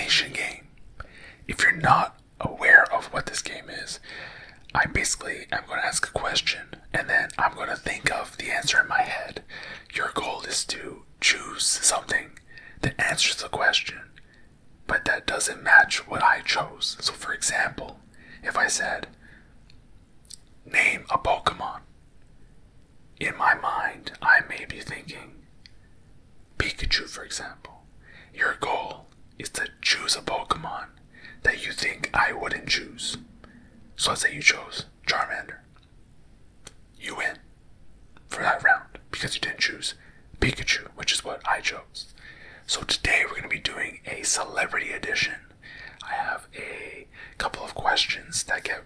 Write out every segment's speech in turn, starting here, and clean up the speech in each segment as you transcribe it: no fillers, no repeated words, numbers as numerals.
elimination game. If you're not aware of what this game is, I basically am going to ask a question and then I'm going to think of the answer in my head. Your goal is to choose something that answers the question, but that doesn't match what I chose. So for example, if I said, name a Pokemon, in my mind, I may be thinking Pikachu, for example. Your goal is to choose a Pokemon that you think I wouldn't choose. So let's say you chose Charmander. You win for that round because you didn't choose Pikachu, which is what I chose. So today we're going to be doing a celebrity edition. I have a couple of questions that get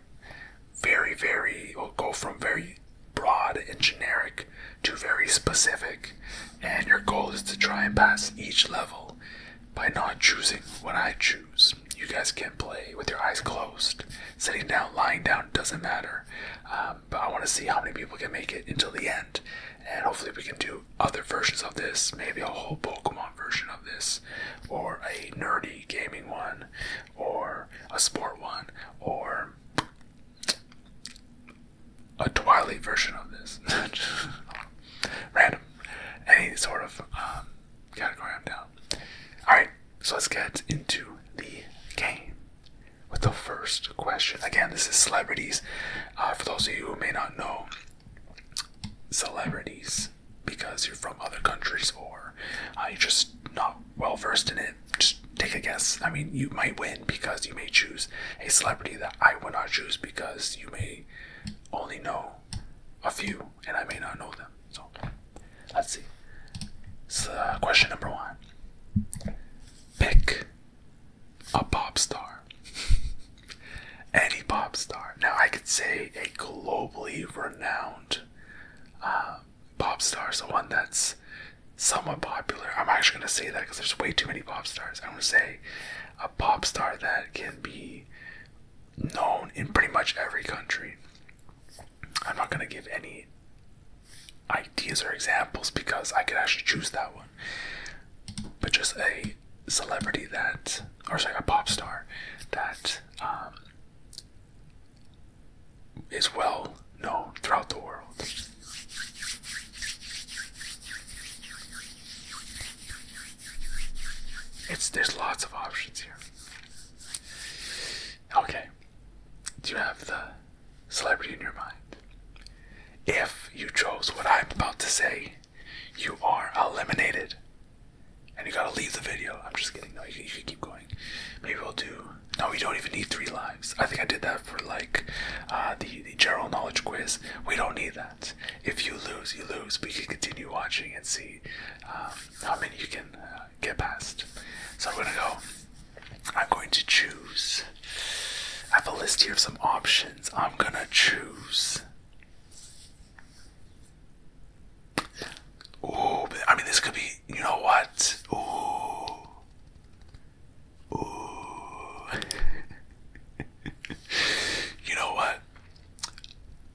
will go from very broad and generic to very specific. And your goal is to try and pass each level by not choosing what I choose. You guys can play with your eyes closed, sitting down, lying down, doesn't matter. But I want to see how many people can make it until the end. And hopefully we can do other versions of this, maybe a whole Pokemon version of this, or a nerdy gaming one, or a sport one, or a Twilight version of this. Random. Any sort of category I'm down. Alright, so let's get into the game with the first question. Again, this is celebrities. For those of you who may not know, celebrities, because you're from other countries or you're just not well versed in it, just take a guess. I mean, you might win because you may choose a celebrity that I would not choose because you may only know a few and I may not know them. So let's see. So, question number 1. Pick a pop star. Any pop star. Now I could say a globally renowned pop star, so one that's somewhat popular. I'm actually going to say that because there's way too many pop stars. I'm going to say a pop star that can be known in pretty much every country. I'm not going to give any ideas or examples because I could actually choose that one. But just a celebrity that, a pop star that is well known throughout the world. There's lots of options here. Okay. Do you have the celebrity in your mind? If you chose what I'm about to say, you are eliminated. And you gotta leave the video. I'm just kidding. No, you can keep going. Maybe we'll do... No, we don't even need 3 lives. I think I did that for the general knowledge quiz. We don't need that. If you lose, you lose. We can continue watching and see how many you can get past. So I'm going to choose. I have a list here of some options. I'm gonna choose. Ooh, I mean, this could be, you know what? Ooh. You know what?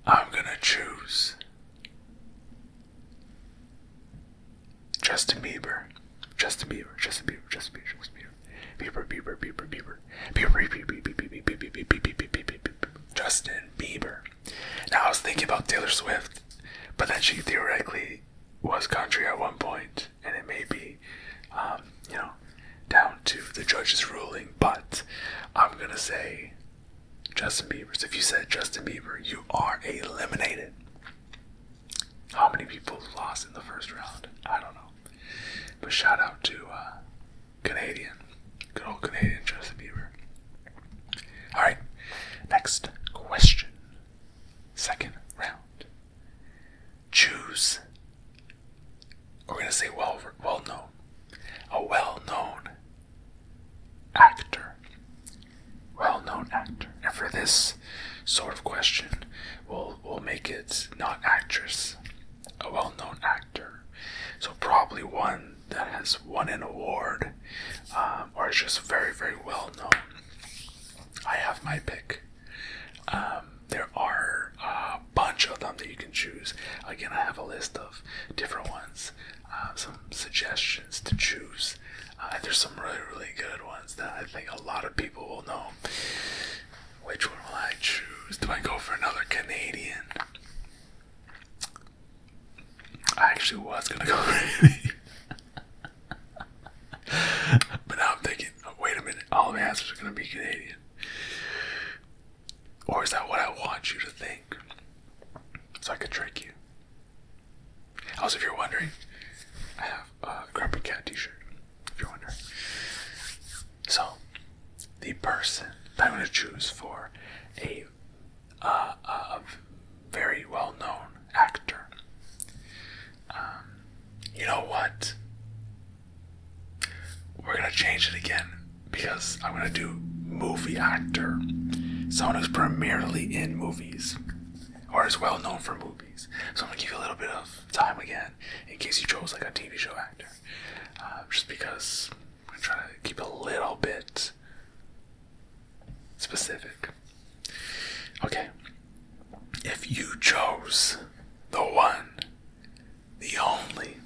I'm gonna choose Justin Bieber. Justin Bieber. Now I was thinking about Taylor Swift, but then she theoretically was country at one point, and it may be, down to the judge's ruling, but I'm gonna say Justin Bieber. So if you said Justin Bieber, you are eliminated. How many people lost in the first round? I don't know. But shout out to Canadian. Good old Canadian Justin Bieber. Alright, next question. Second round. Choose. We're going to say well-known. A well-known actor. Well-known actor. And for this sort of question, we'll make it not actress. A well-known actor. So probably one that has won an award, or is just very, very well known. I have my pick. There are a bunch of them that you can choose. Again, I have a list of different ones, some suggestions to choose. There's some really, really good ones that I think a lot of people will know. Which one will I choose? Do I go for another Canadian? I actually was gonna go for Canadian. But now I'm thinking, oh, wait a minute, all the answers are gonna be Canadian. Or is that what I want you to think? So I could trick you. Also, if you're wondering, I have a Grumpy Cat t-shirt. If you're wondering. So, the person that I'm going to choose for a very well-known actor. You know what? We're going to change it again because I'm going to do movie actor. Someone who's primarily in movies or is well known for movies. So I'm going to give you a little bit of time again in case you chose like a TV show actor. Just because I'm going to try to keep it a little bit specific. Okay. If you chose the one, the only,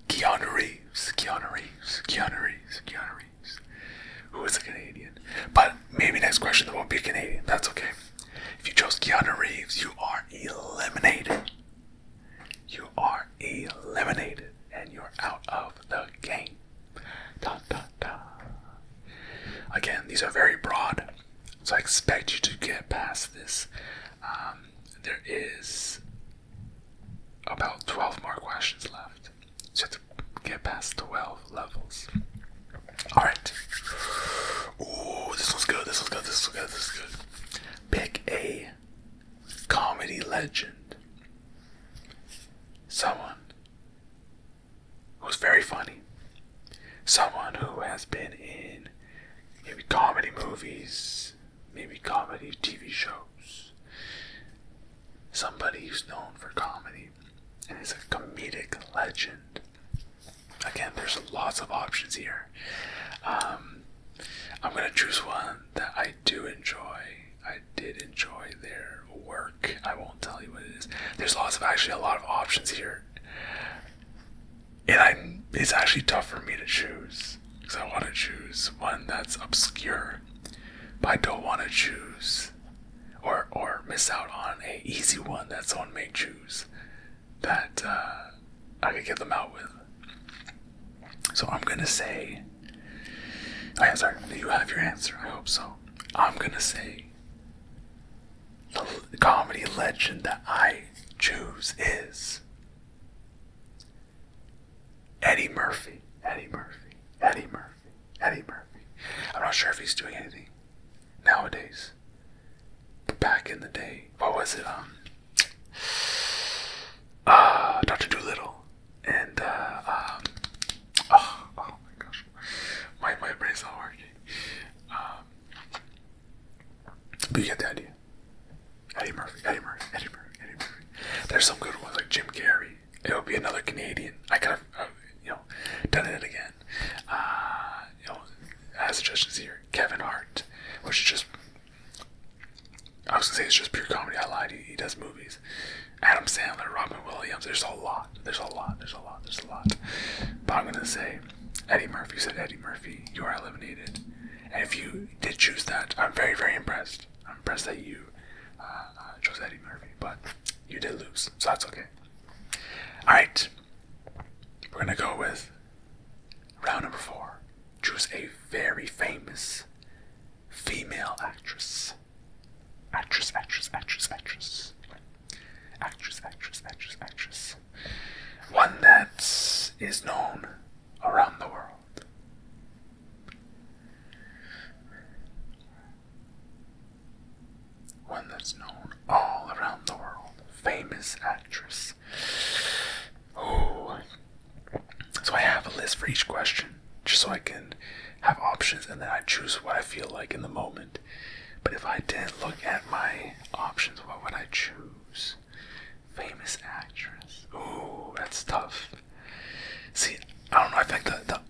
Keanu Reeves, who is a Canadian. But maybe next question there won't be a Canadian. That's okay. If you chose Keanu Reeves, you are eliminated. You are eliminated. And you're out of the game. Da, da, da. Again, these are very broad. So I expect you to get past this. There is about 12 more questions left. So you have to get past 12 levels. Alright. Ooh, this one's good. Pick a comedy legend. Someone who's very funny. Someone who has been in maybe comedy movies, maybe comedy TV shows. Somebody who's known for comedy and is a comedic legend. Again, there's lots of options here. I'm going to choose one that I do enjoy. I did enjoy their work. I won't tell you what it is. There's a lot of options here. And it's actually tough for me to choose. Because I want to choose one that's obscure. But I don't want to choose or miss out on a easy one that someone may choose. That I could get them out with. So I'm going to say... Oh yeah, sorry. Do you have your answer? I hope so. I'm going to say the comedy legend that I choose is Eddie Murphy. I'm not sure if he's doing anything nowadays. But back in the day, what was it? Dr. Dolittle. And, oh my gosh. My brain's not working. But you get the idea. Eddie Murphy. There's some good ones like Jim Carrey. It would be another Canadian. I could have, done it again. As suggestions here, Kevin Hart, which is just, I was gonna say it's just pure comedy. I lied. He does movies. Adam Sandler, Robin Williams. There's a lot. But I'm gonna say Eddie Murphy. You said Eddie Murphy. You are eliminated. And if you did choose that, I'm very, very impressed. I'm impressed that you chose Eddie Murphy, but you did lose, so that's okay. Alright, we're gonna go with round number 4. Choose a very famous female actress. Actress. One that is known around the world. One that's known all around the world. Famous actress. Ooh. So I have a list for each question, just so I can have options, and then I choose what I feel like in the moment. But if I didn't look at my options, what would I choose? Famous actress. Ooh, that's tough. See, I don't know, I think that the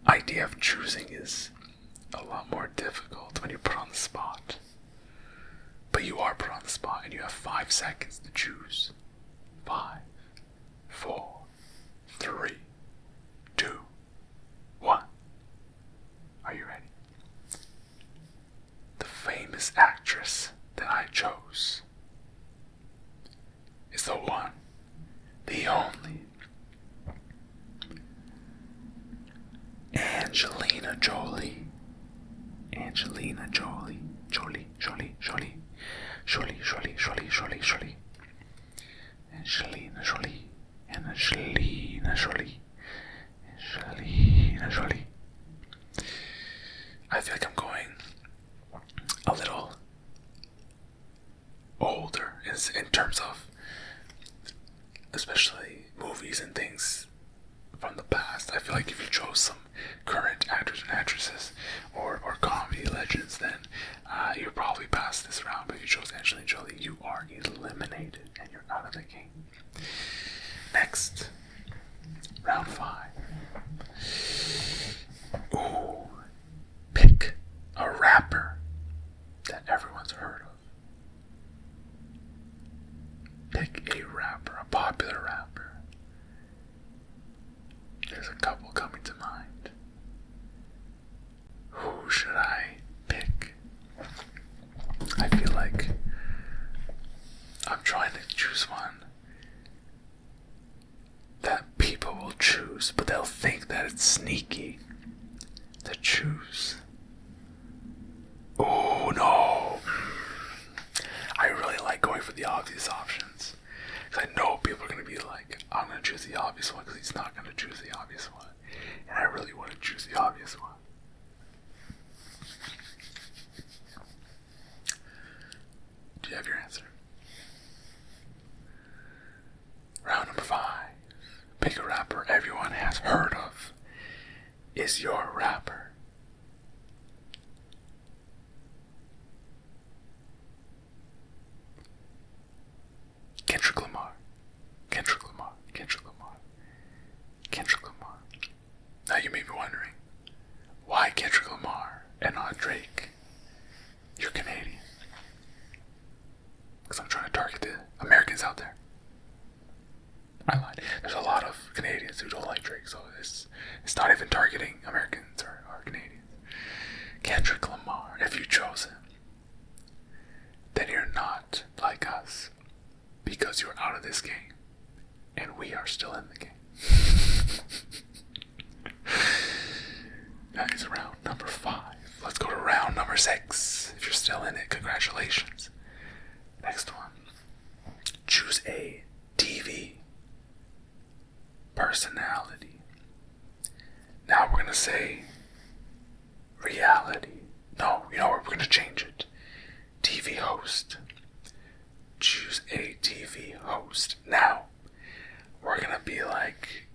idea of choosing is a lot more difficult when you're put on the spot. But you are put on the spot and you have 5 seconds to choose. 5, actress that I chose is the one, the only, Angelina Jolie. Angelina Jolie. Jolie. Angelina Jolie. Angelina Jolie. I feel like I'm going a little older in terms of, especially movies and things from the past. I feel like if you chose some current actors and actresses or comedy legends, then you probably pass this round. But if you chose Angelina Jolie, you are eliminated and you're out of the game. Next, round 5. Ooh, pick a rapper that everyone's heard of. Pick a rapper, a popular rapper. There's a couple coming to mind. Who should I pick? I feel like I'm trying to choose one that people will choose, but they'll think that it's sneaky to choose. Oh no! I really like going for the obvious options, because I know people are going to be like, I'm going to choose the obvious one because he's not going to choose the obvious one. And I really want to choose the obvious one. Do you have your answer? Round number 5. Pick a rapper everyone has heard of. Is your rapper Kendrick Lamar? Kendrick Lamar. Kendrick Lamar. Kendrick Lamar. Now you may be wondering, why Kendrick Lamar and not Drake? You're Canadian. Because I'm trying to target the Americans out there. I lied. There's a lot of Canadians who don't like Drake, so it's not even targeting Americans or Canadians. Kendrick Lamar, if you chose him, then you're not like us, because you're out of this game, and we are still in the game. That is round number 5. Let's go to round number 6. If you're still in it, congratulations. Next one. Choose a TV personality. Now we're going to say reality. No, you know what? We're going to change it. TV host. Choose a TV host. Now, we're going to be like,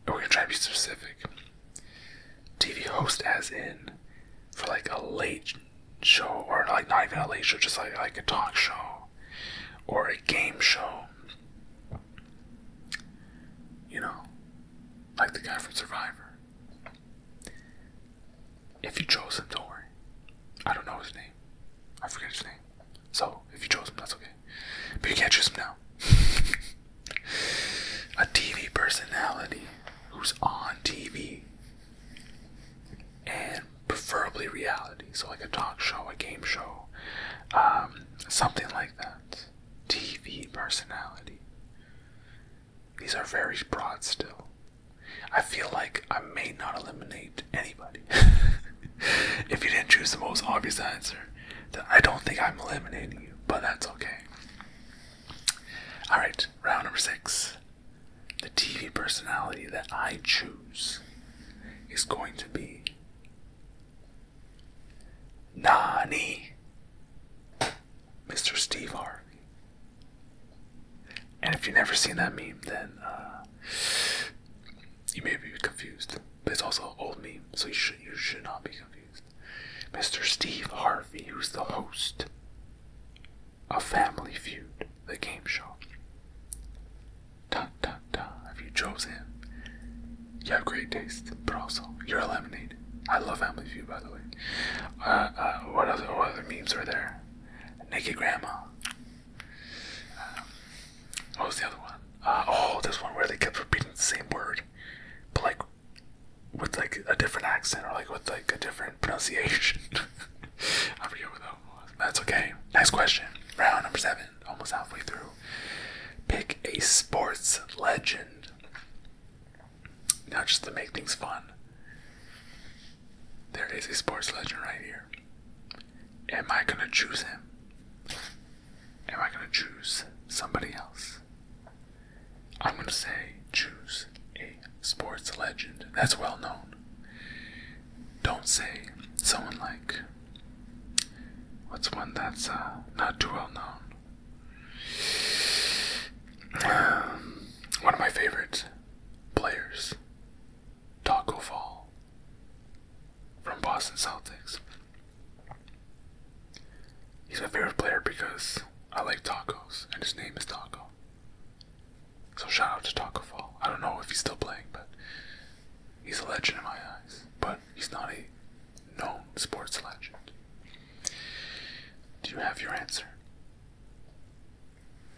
we're going to try to be specific. TV host as in, for like a late show, or like not even a late show, just like a talk show, or a game show. You know, like the guy from Survivor. If you chose him, don't worry. I don't know his name. I forget his name. So, if you chose him, that's okay. But you can't choose him now. A TV personality who's on TV. And preferably reality. So like a talk show, a game show. Something like that. TV personality. These are very broad still. I feel like I may not eliminate anybody. If you didn't choose the most obvious answer, then I don't think I'm eliminating you, but that's okay. Alright, round number 6. The TV personality that I choose is going to be Nani, Mr. Steve Harvey. And if you've never seen that meme, then you may be confused. But it's also an old meme, so you should not be confused. Mr. Steve Harvey, who's the host of Family Feud, the game show. Dun dun dun. If you chose him, you have great taste, but also you're eliminated. I love Family Feud, by the way. What other memes are there? Naked Grandma. What was the other one? There's one where they kept repeating the same word, but like with like a different accent, or like with like a different pronunciation. I forget what that one That's okay. Next question. Round number 7. Almost halfway through. Pick a sports legend. Now, just to make things fun, there is a sports legend right here. Am I going to choose him? Am I going to choose somebody else? I'm going to say choose a sports legend that's well known. Don't say someone like, what's one that's not too well known? One of my favorite players, Taco Fall from Boston Celtics. He's my favorite player because I like tacos and his name is Taco. So shout out to Taco Fall. I don't know if he's still playing, but he's a legend in my eyes. But he's not a known sports legend. Do you have your answer?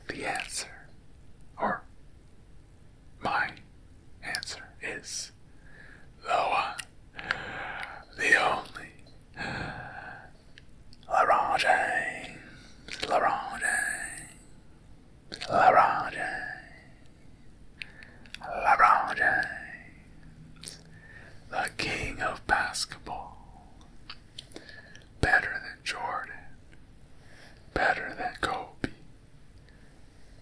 The answer, or my answer, is the one, the only, LeBron James. LeBron James. LeBron James. LeBron James. The king of basketball. Better than Jordan. Better than Kobe.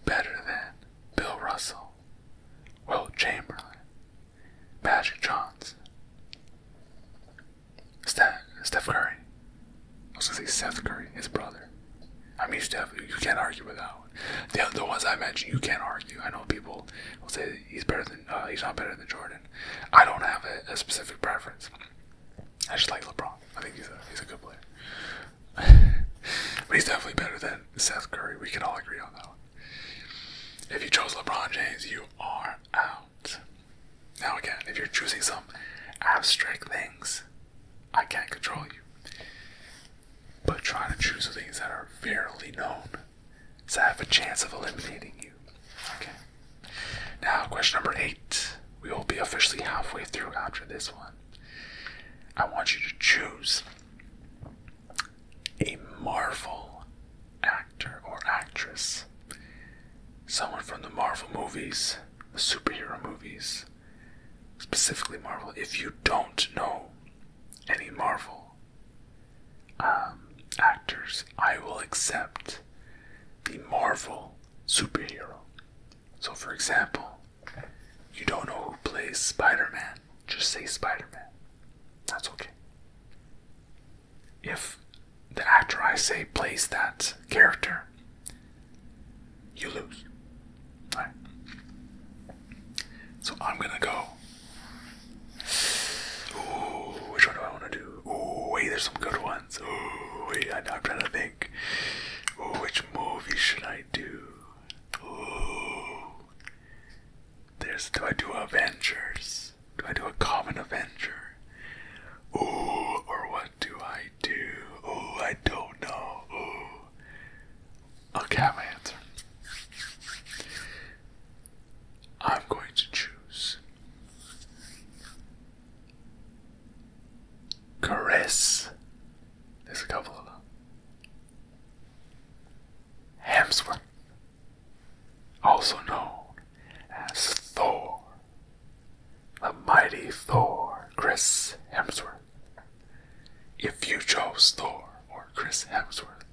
Better than Bill Russell. Will Chamberlain. Magic Johnson. Steph Curry. I was going to say Seth Curry, his brother. I mean, Steph, you can't argue with that one. The ones I mentioned, you can't argue. I know people will say he's not better than Jordan. I don't have a specific preference. I just like LeBron. I think he's a good player. But he's definitely better than Seth Curry. We can all agree on that one. If you chose LeBron James, you are out. Now again, if you're choosing some abstract things, I can't control you. But try to choose things that are fairly known, so I have a chance of eliminating you. Okay. Now, question number 8. We will be officially halfway through after this one. I want you to choose a Marvel actor or actress. Someone from the Marvel movies, the superhero movies, specifically Marvel. If you don't know any Marvel actors, I will accept the Marvel superhero. So for example, you don't know who plays Spider-Man, just say Spider-Man. That's okay. If the actor I say plays that character, you lose. Alright. So I'm gonna go. Ooh, which one do I want to do? Ooh, wait, there's some good ones. Ooh, wait, I'm trying to think. Ooh, which movie should I do? Ooh. Do I do Avengers? Do I do a common Avenger? Ooh, or what do I do? Ooh, I don't know. Ooh. Okay, I have my answer. I'm going to choose Chris. There's a couple of them. Hemsworth, also known as Thor. The mighty Thor, Chris Hemsworth. If you chose Thor or Chris Hemsworth,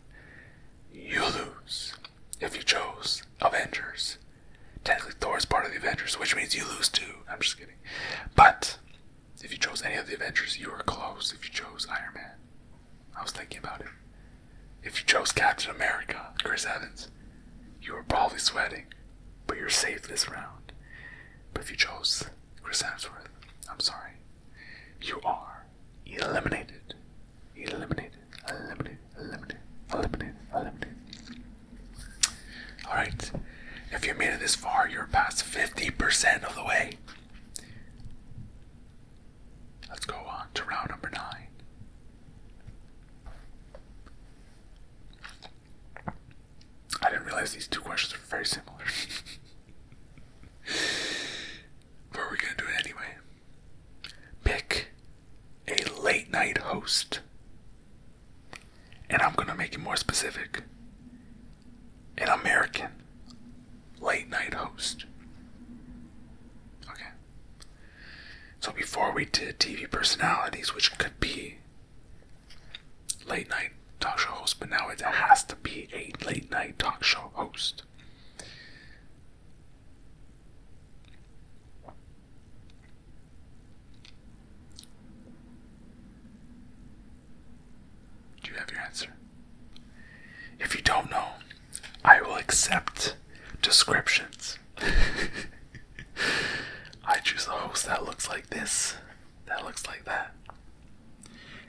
you lose. If you chose Avengers, technically Thor is part of the Avengers, which means you lose too. I'm just kidding. But if you chose any of the Avengers, you were close. If you chose Iron Man, I was thinking about it. If you chose Captain America, Chris Evans, you were probably sweating, but you're safe this round. But if you chose Chris Hemsworth, I'm sorry, you are eliminated. Eliminated. Eliminated. Eliminated. Eliminated. Eliminated. Alright. If you made it this far, you're past 50% of the way. Let's go on to round number 9. I didn't realize these two questions were very similar. But we're going to do it anyway. Pick a late night host. And I'm going to make it more specific. host. Okay. So before we did TV personalities, which could be late night talk show host, but now it has to be a late night talk show host. Do you have your answer? If you don't know, I will accept descriptions. I choose a host that looks like this, that looks like that.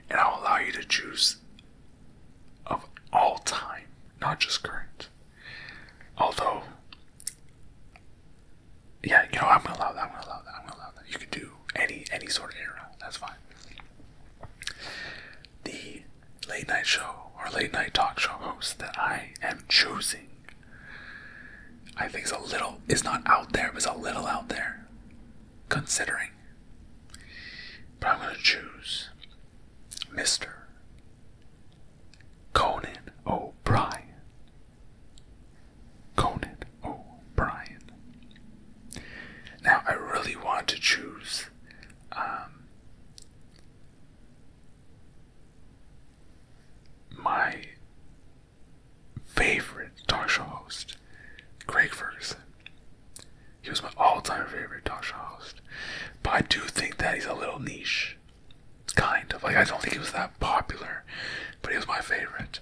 And I'll allow you to choose of all time, not just current. Although, yeah, you know, I'm gonna allow that. You can do any sort of era. That's fine. The late night show or late night talk show host that I am choosing, I think is not out there, but it's a little out there, considering. But I'm gonna choose Mr. Conan O'Brien. Conan O'Brien. Now, I really want to choose my favorite talk show host, Craig Ferguson. He was my all-time favorite talk show host. But I do think that he's a little niche. Kind of. Like, I don't think he was that popular, but he was my favorite.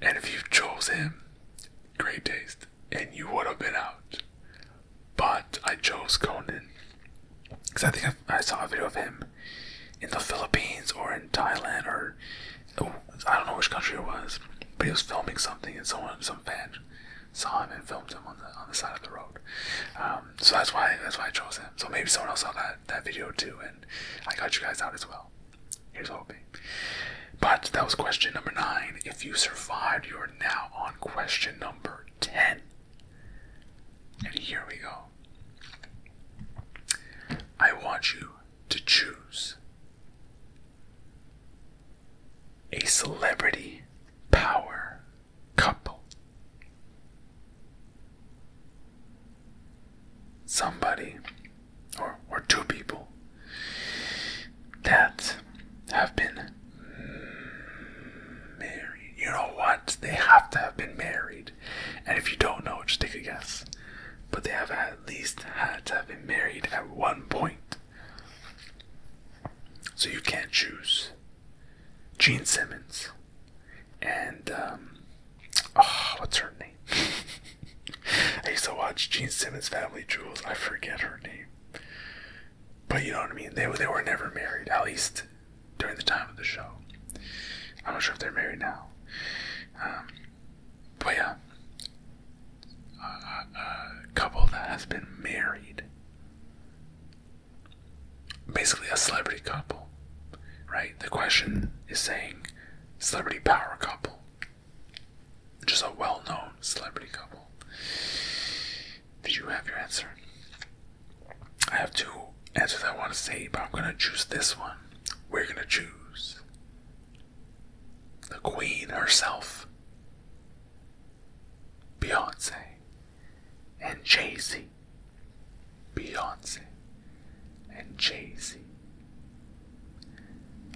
And if you chose him, great taste, and you would have been out. But I chose Conan because I think I saw a video of him in the Philippines or in Thailand, or I don't know which country it was, but he was filming something, and some fan saw him and filmed him on the side of the road. So that's why I chose him. So maybe someone else saw that video too, and I got you guys out as well. Here's hoping. But that was question number 9. If you survived, you are now on question number 10. And here we go. I want you to choose a celebrity power couple. Somebody or two people that have been married. You know what? They have to have been married. And if you don't know, just take a guess. But they have at least had to have been married at one point. So you can't choose Gene Simmons and what's her name? I used to watch Gene Simmons' Family Jewels. I forget her name. But you know what I mean? They were never married, at least during the time of the show. I'm not sure if they're married now. But yeah. A couple that has been married. Basically a celebrity couple. Right? The question is saying celebrity power couple. Just a well-known celebrity couple. Did you have your answer? I have 2 answers I want to say, but I'm going to choose this one. We're going to choose the queen herself, Beyonce, and Jay-Z. Beyonce and Jay-Z.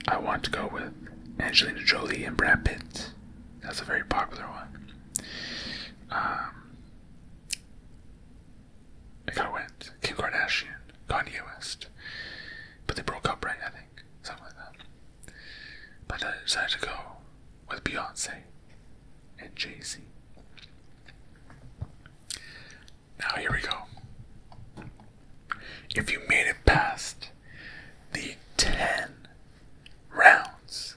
I want to go with Angelina Jolie and Brad Pitt. That's a very popular one. I could have went Kim Kardashian, Kanye West, but they broke up, right? I think something like that. But I decided to go with Beyonce and Jay-Z. Now here we go. If you made it past the 10 rounds,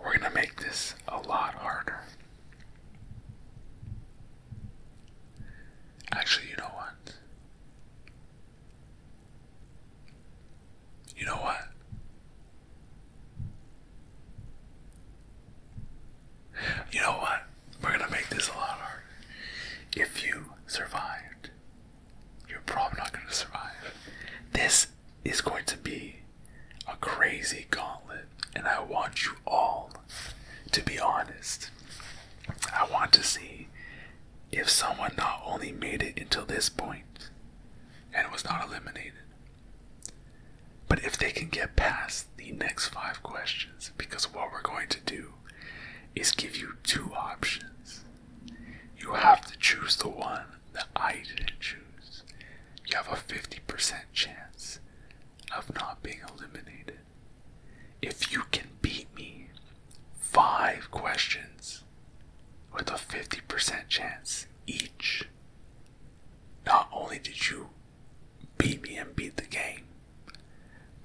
we're gonna make this a lot harder. Actually, you know what? You know what? You know what? We're gonna make this a lot harder. If you survived, you're probably not gonna survive. This is going to be a crazy gauntlet, and I want you all to be honest. I want to see if someone not only made it until this point and was not eliminated, but if they can get past the next 5 questions, because what we're going to do is give you 2 options. You have to choose the one that I didn't choose. You have a 50% chance of not being eliminated. If you can beat me 5 questions with a 50% chance each, not only did you beat me and beat the game,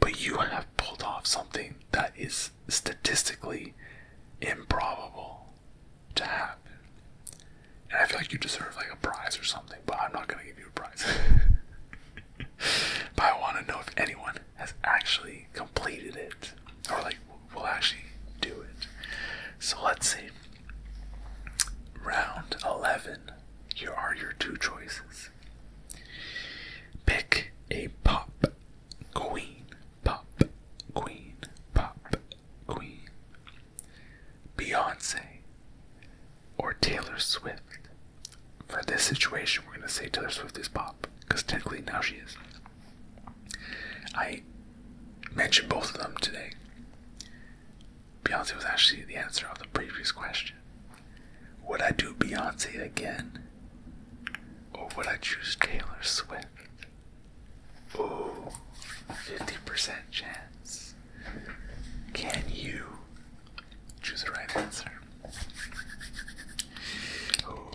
but you have pulled off something that is statistically improbable to happen. And I feel like you deserve like a prize or something, but I'm not going to give you a prize. But I want to know if anyone has actually completed it, or like will actually do it. So let's see. Round 11. Here are your 2 choices. Pick a pop queen, pop queen, pop queen. Beyonce or Taylor Swift. For this situation, we're going to say Taylor Swift is pop, because technically now she is. I mentioned both of them today. Beyonce was actually the answer of the previous question. Would I do Beyonce again? Or would I choose Taylor Swift? Ooh, 50% chance. Can you choose the right answer? Ooh.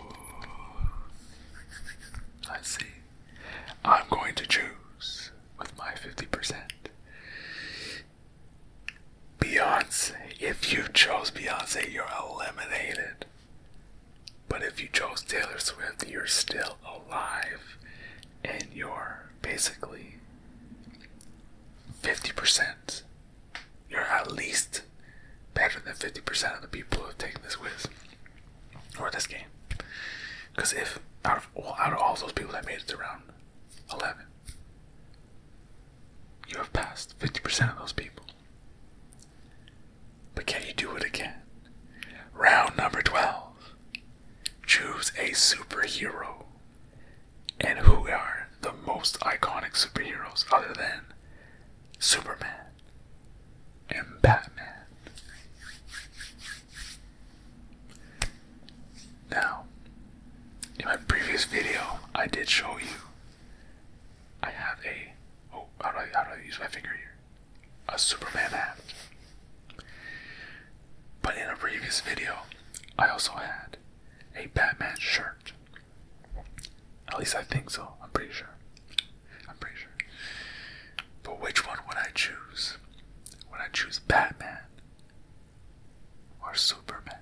Let's see. I'm going to choose with my 50%. Beyonce. If you chose Beyonce, you're eliminated. But if you chose Taylor Swift, you're still alive. And you're basically 50%. You're at least better than 50% of the people who have taken this quiz. Or this game. Because if out of all those people that made it to round 11, you have passed 50% of those people. But can you do it again? Round number 12. Choose a superhero. And who are the most iconic superheroes other than Superman and Batman? Now, in my previous video, I did show you I have how do I use my finger here? A Superman hat. But in a previous video, I also had a Batman shirt. At least I think so. I'm pretty sure. But which one would I choose? Would I choose Batman or Superman?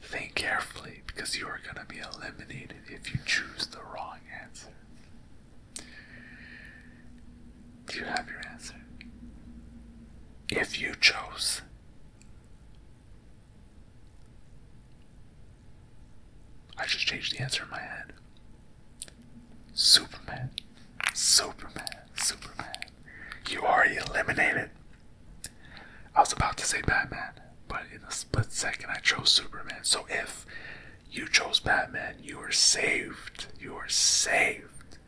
Think carefully, because you are going to be eliminated if you choose the wrong answer. Do you have your answer? If you chose I just changed the answer in my head. Superman. You already eliminated. I was about to say Batman, but in a split second I chose Superman. So if you chose Batman, you are saved. You are saved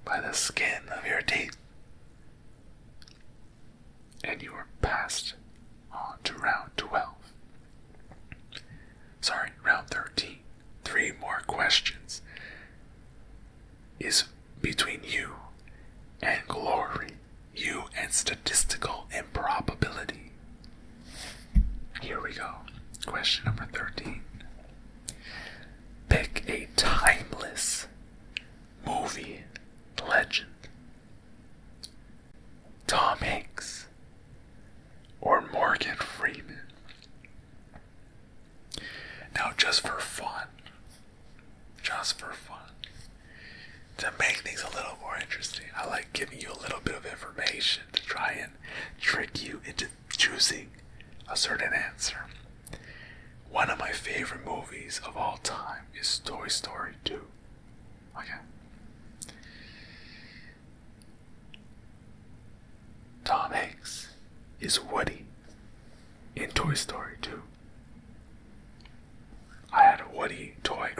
by the skin of your teeth. And you are passed on to round 12. Sorry, round 13. 3 more questions is between you and glory, you and statistical improbability. Here we go. Question number 13. Pick a timeless movie legend. Tom Hanks or Morgan Freeman. Now, just for fun, to make things a little more interesting, I like giving you a little bit of information to try and trick you into choosing a certain answer. One of my favorite movies of all time is Toy Story 2. Okay. Tom Hanks is Woody in Toy Story 2. I had a Woody toy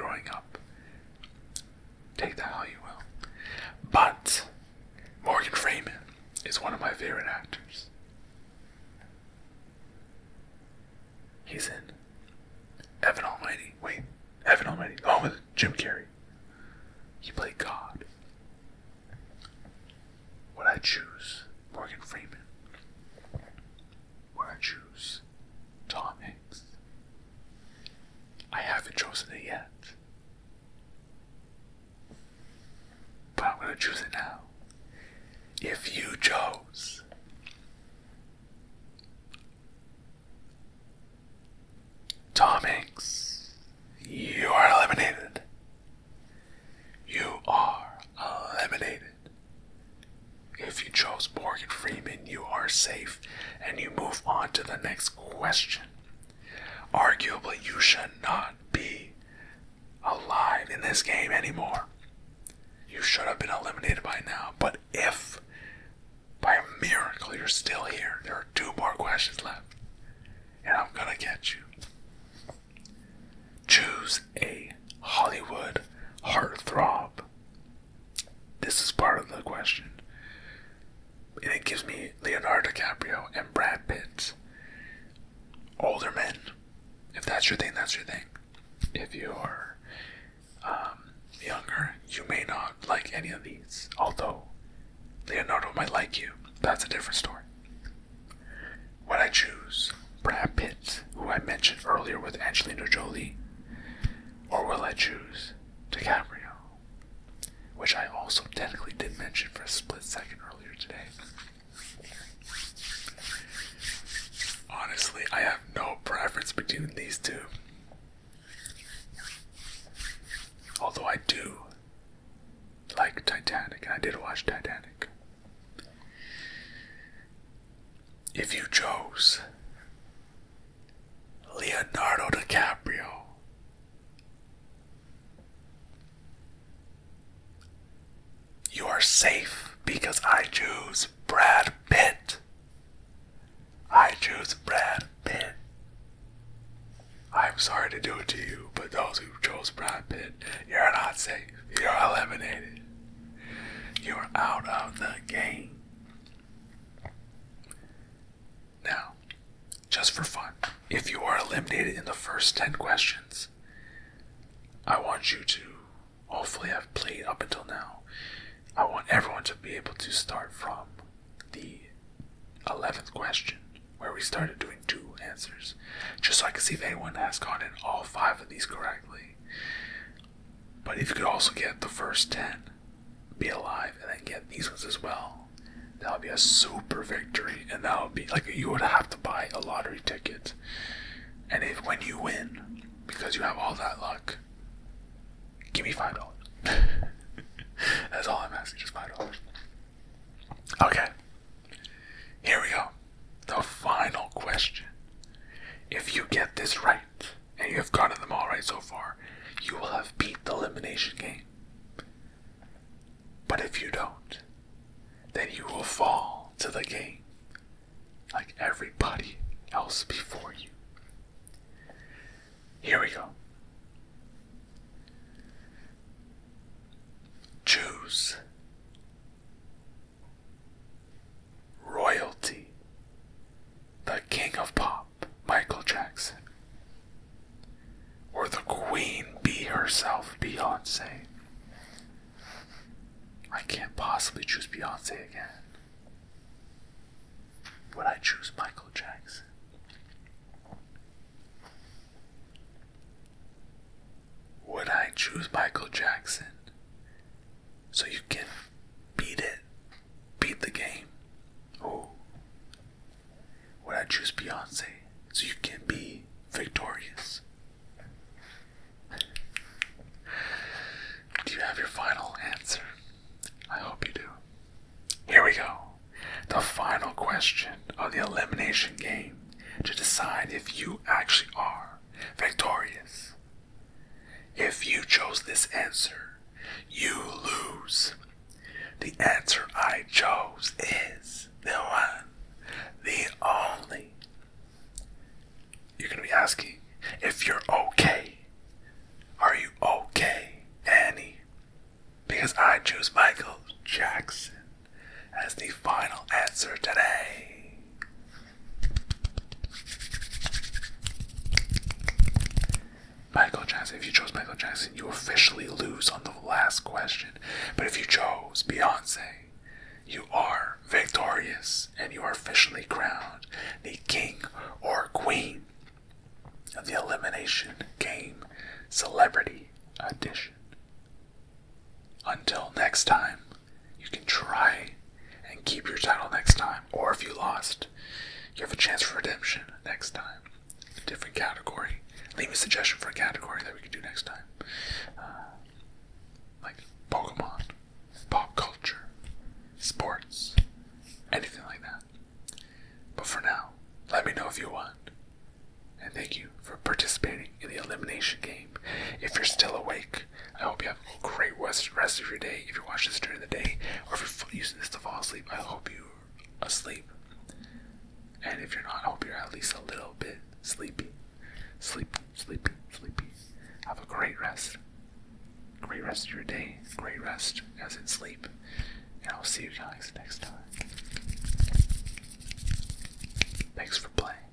going with Jim Carrey. He played God. Would I choose Morgan Freeman? Would I choose Tom Hanks? I haven't chosen it yet. But I'm going to choose it now. If you chose Tom Hanks, you are eliminated. You are eliminated. If you chose Morgan Freeman, you are safe, and you move on to the next question. Arguably, you should not be alive in this game anymore. You should have been eliminated by now, but if by a miracle you're still here, there are 2 more questions left, and I'm gonna get you. Choose a Hollywood heartthrob. This is part of the question. And it gives me Leonardo DiCaprio and Brad Pitt. Older men. If that's your thing, that's your thing. If you're younger, you may not like any of these. Although Leonardo might like you. That's a different story. Would I choose Brad Pitt, who I mentioned earlier with Angelina Jolie? Or will I choose DiCaprio, which I also technically did mention for a split second earlier today? Honestly, I have no preference between these 2. Although I do like Titanic, and I did watch Titanic. If you chose Leonardo DiCaprio, you are safe because I choose Brad Pitt. I choose Brad Pitt. I'm sorry to do it to you, but those who chose Brad Pitt, you're not safe. You're eliminated. You're out of the game. Now, just for fun, if you are eliminated in the first 10 questions, I want you to hopefully have played up until now. I want everyone to be able to start from the 11th question, where we started doing 2 answers, just so I can see if anyone has gotten all 5 of these correctly. But if you could also get the first 10, be alive, and then get these ones as well, that would be a super victory, and that would be like you would have to buy a lottery ticket. And if when you win, because you have all that luck, give me $5. That's all I'm asking, just $5. Okay, here we go. The final question. If you get this right, and you have gotten them all right so far, you will have beat the elimination game. But if you don't, then you will fall to the game like everybody else before you. Here we go. Choose royalty, the king of pop, Michael Jackson, or the queen bee herself, Beyonce. I can't possibly choose Beyonce again. Would I choose Michael Jackson? Would I choose Michael Jackson so you can beat it, beat the game? Ooh. Would I choose Beyonce so you can be victorious? Do you have your final answer? I hope you do. Here we go. The final question of the elimination game to decide if you actually are victorious. If you chose this answer, you lose. The answer I chose is the one, the only. You're going to be asking if you're okay. Are you okay, Annie? Because I choose Michael Jackson as the final answer today. Michael Jackson Jackson. If you chose Michael Jackson, you officially lose on the last question. But if you chose Beyonce, you are victorious and you are officially crowned the king or queen of the Elimination Game Celebrity Edition. Until next time, you can try and keep your title next time, or if you lost, you have a chance for redemption next time. A different category. Leave me a suggestion for a category that we could do next time. Like Pokemon, pop culture, sports, anything like that. But for now, let me know if you won. And thank you for participating in the elimination game. If you're still awake, I hope you have a great rest of your day. If you're watching this during the day, or if you're using this to fall asleep, I hope you're asleep. And if you're not, I hope you're at least a little bit sleepy. Sleepy. Have a great rest. Great rest of your day. Great rest as in sleep. And I'll see you guys next time. Thanks for playing.